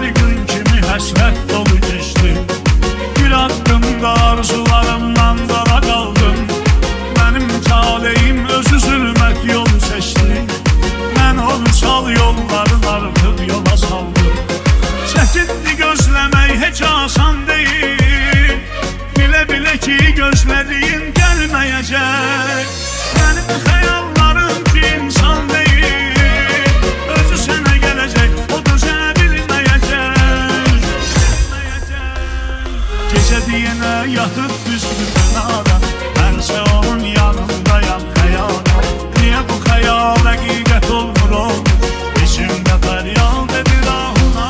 her gün kimi həsrət dolu keçdi. Bir haqqımda arzularımdan dara qaldım. Mənim taleyim özü zülmət yol seçdi. Mən o vüsal yolların artıq yola saldım. Çətindir gözləmək heç asan deyil. Bilə-bilə ki gözlədiyin gəlməyəcək. Mənim xəyallarım ki insan deyil. Özü sənə gələcək, o dözə bilməyəcək. Gecə deyənə yatıb büsbütün adam. Mənsə onun yanındayam xəyala. Niyə bu xəyal həqiqət olmur olmur? İçimdə fəryad edir ahuna.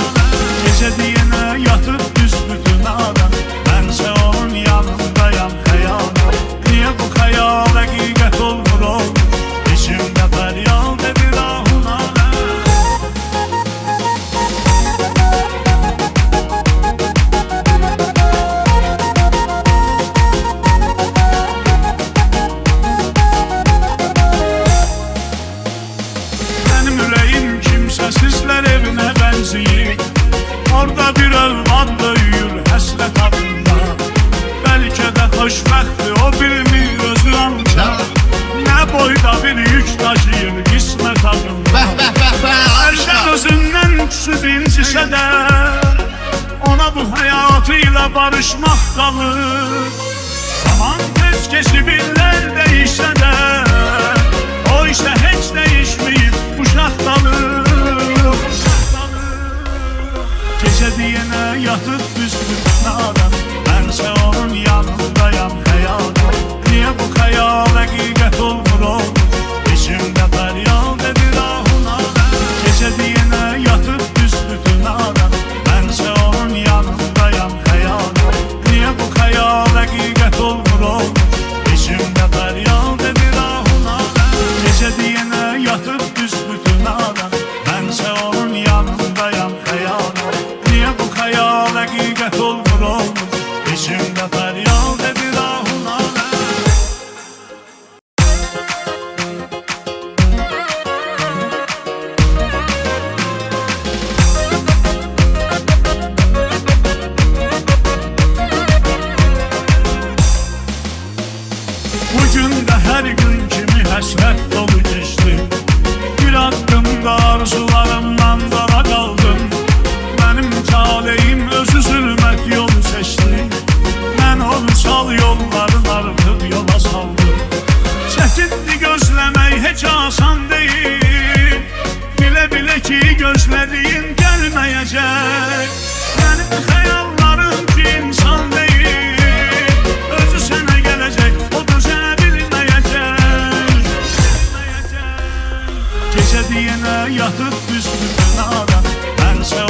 Gecə deyənə yatıb büsbütün adam. Mənsə onun yanındayam xəyala. Niyə bu xəyal həqiqət olmur olmur? İçimdə fəryad edir ahuna. Mənim ürəyim kimsəsizlər evinə bənziyir. Orada bir övlad böyüyür həsrət adında. Bəlkə də xoşbəxtdir, o bilmir özü ancaq. Nə boyda bir yük daşıyır qismət adında. Hərşən özündən küsüb incisə də, ona bu həyatıyla barışmaq qalır. Zaman tez keçib illər dəyişsə də, o isə heç dəyişməyib uşaq qalır. Gecə deyənə yatıb büsbütün adam. Mənsə onun yanındayam xəyala. Niyə bu xəyal həqiqət olmur olmur? İçimdə fəryad edir ahuna. Gecə deyənə yatıb büsbütün adam. Mənsə onun yanındayam xəyala. Niyə bu xəyal həqiqət olmur olmur? İçimdə fəryad edir ahuna. Gecə deyənə yatıb büsbütün adam. Mənsə onun yanındayam xəyala. Niyə bu xəyal həqiqət olmur olmur? İçimdə fəryad edir ahuna. Bugün də hər gün kimi həsrət dolu keçdi. Bir haqqımda arzularımdan dara qaldım. Mənim taleyim özü zülmət yol seçdi. Mən o vüsal yolların artıq yola saldım. Çətindir gözləmək heç asan deyil. Bilə-bilə ki gözlədiyin gəlməyəcək. Mənim xəyallarım ki insan deyil. Özü sənə gələcək, o dözə bilməyəcək. Gecə deyənə yatıb büsbütün adam. Mənsə